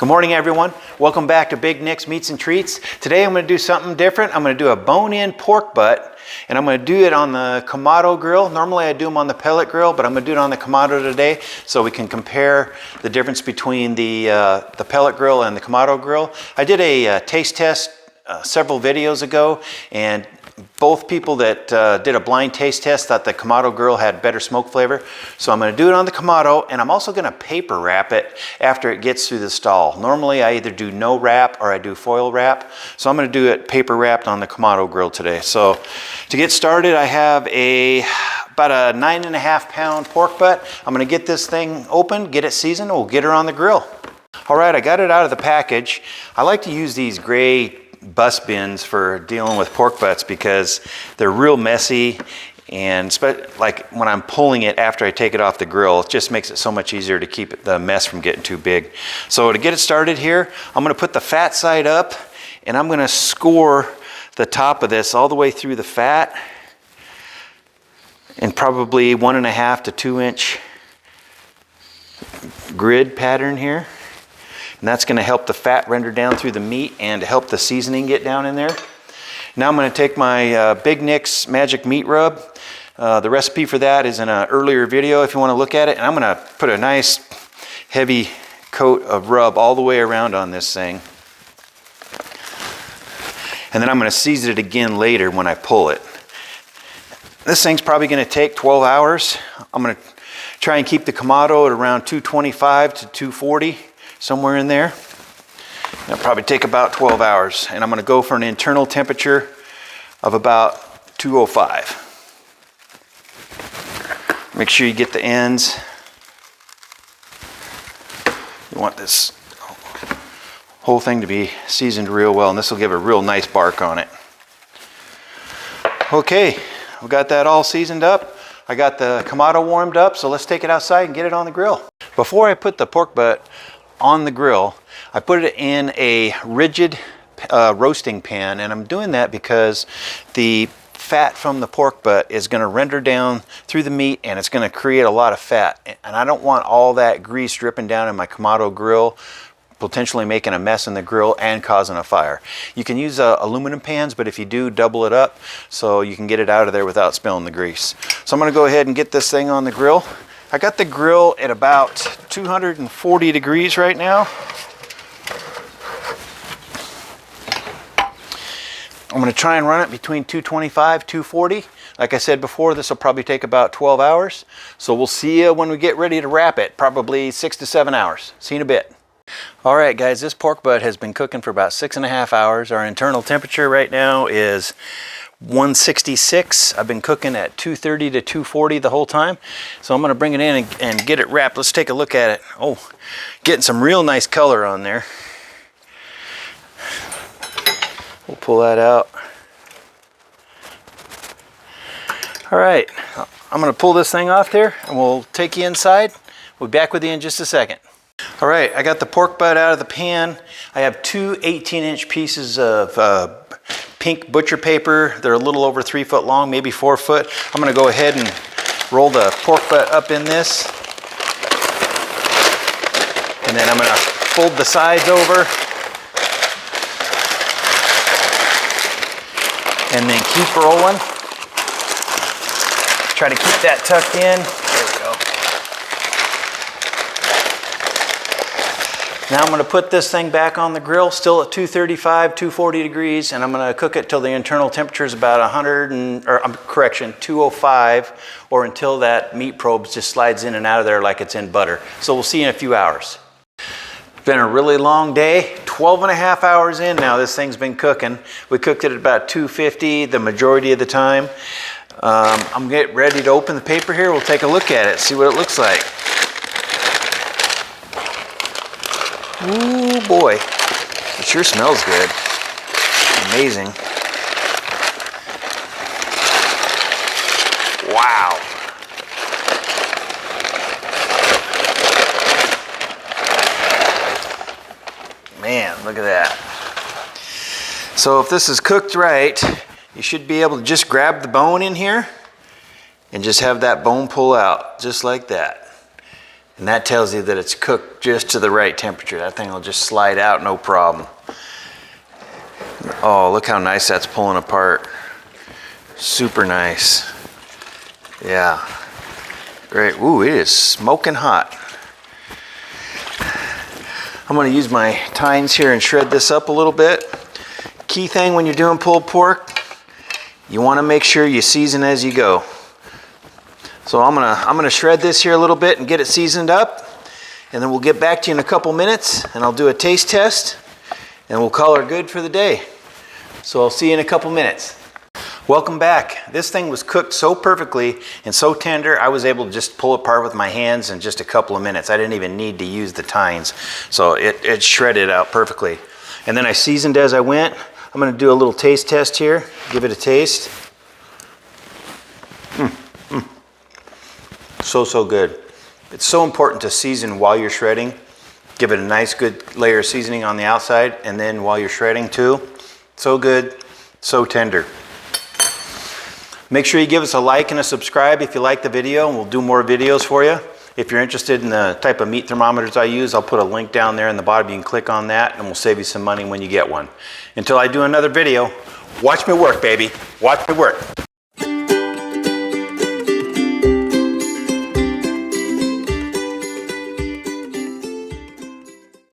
Good morning, everyone. Welcome back to Big Nick's Meats and Treats. Today I'm going to do something different. I'm going to do a bone-in pork butt, and I'm going to do it on the Kamado grill. Normally I do them on the pellet grill, but I'm going to do it on the Kamado today so we can compare the difference between the pellet grill and the Kamado grill. I did a taste test several videos ago, and both people that did a blind taste test thought the Kamado grill had better smoke flavor. So I'm going to do it on the Kamado, and I'm also going to paper wrap it after it gets through the stall. Normally I either do no wrap or I do foil wrap. So I'm going to do it paper wrapped on the Kamado grill today. So to get started, I have about a 9.5 pound pork butt. I'm going to get this thing open, get it seasoned, and we'll get her on the grill. All right, I got it out of the package. I like to use these gray bus bins for dealing with pork butts because they're real messy, and like when I'm pulling it after I take it off the grill, it just makes it so much easier to keep the mess from getting too big. So to get it started here, I'm going to put the fat side up, and I'm going to score the top of this all the way through the fat in probably 1.5 to 2 inch grid pattern here. And that's going to help the fat render down through the meat and to help the seasoning get down in there. Now I'm going to take my Big Nick's Magic Meat Rub. The recipe for that is in an earlier video if you want to look at it. And I'm going to put a nice heavy coat of rub all the way around on this thing. And then I'm going to season it again later when I pull it. This thing's probably going to take 12 hours. I'm going to try and keep the Kamado at around 225 to 240. Somewhere in there. It'll probably take about 12 hours, and I'm going to go for an internal temperature of about 205. Make sure you get the ends. You want this whole thing to be seasoned real well, and this will give a real nice bark on it. Okay, we got that all seasoned up. I got the Kamado warmed up, so let's take it outside and get it on the grill. Before I put the pork butt on the grill, I put it in a rigid roasting pan, and I'm doing that because the fat from the pork butt is going to render down through the meat, and it's going to create a lot of fat, and I don't want all that grease dripping down in my Kamado grill, potentially making a mess in the grill and causing a fire. You can use aluminum pans, but if you do, double it up so you can get it out of there without spilling the grease. So I'm going to go ahead and get this thing on the grill. I got the grill at about 240 degrees right now. I'm going to try and run it between 225, 240. Like I said before, this will probably take about 12 hours. So we'll see you when we get ready to wrap it, probably 6 to 7 hours. See you in a bit. All right, guys, this pork butt has been cooking for about 6.5 hours. Our internal temperature right now is 166. I've been cooking at 230 to 240 the whole time. So I'm going to bring it in and get it wrapped. Let's take a look at it. Oh, getting some real nice color on there. We'll pull that out. All right, I'm going to pull this thing off there, and we'll take you inside. We'll be back with you in just a second. All right, I got the pork butt out of the pan. I have two 18-inch pieces of pink butcher paper. They're a little over 3 foot long, maybe 4 foot. I'm going to go ahead and roll the pork butt up in this. And then I'm going to fold the sides over. And then keep rolling. Try to keep that tucked in. There we go. Now I'm going to put this thing back on the grill, still at 235, 240 degrees, and I'm going to cook it till the internal temperature is about 205, or until that meat probe just slides in and out of there like it's in butter. So we'll see you in a few hours. It's been a really long day. 12.5 hours in now, this thing's been cooking. We cooked it at about 250 the majority of the time. I'm getting ready to open the paper here. We'll take a look at it, see what it looks like. Ooh boy, it sure smells good. Amazing. Wow. Man, look at that. So if this is cooked right, you should be able to just grab the bone in here and just have that bone pull out, just like that. And that tells you that it's cooked just to the right temperature. That thing will just slide out, no problem. Oh, look how nice that's pulling apart. Super nice. Yeah. Great. Ooh, it is smoking hot. I'm going to use my tines here and shred this up a little bit. Key thing when you're doing pulled pork, you want to make sure you season as you go. So I'm gonna shred this here a little bit and get it seasoned up, and then we'll get back to you in a couple minutes and I'll do a taste test and we'll call her good for the day. So I'll see you in a couple minutes. Welcome back. This thing was cooked so perfectly and so tender, I was able to just pull it apart with my hands in just a couple of minutes. I didn't even need to use the tines. So it shredded out perfectly. And then I seasoned as I went. I'm gonna do a little taste test here, give it a taste. So good. It's so important to season while you're shredding. Give it a nice good layer of seasoning on the outside, and then while you're shredding too. So good, so tender. Make sure you give us a like and a subscribe if you like the video, and we'll do more videos for you. If you're interested in the type of meat thermometers I use, I'll put a link down there in the bottom. You can click on that and we'll save you some money when you get one. Until I do another video, watch me work, baby. Watch me work.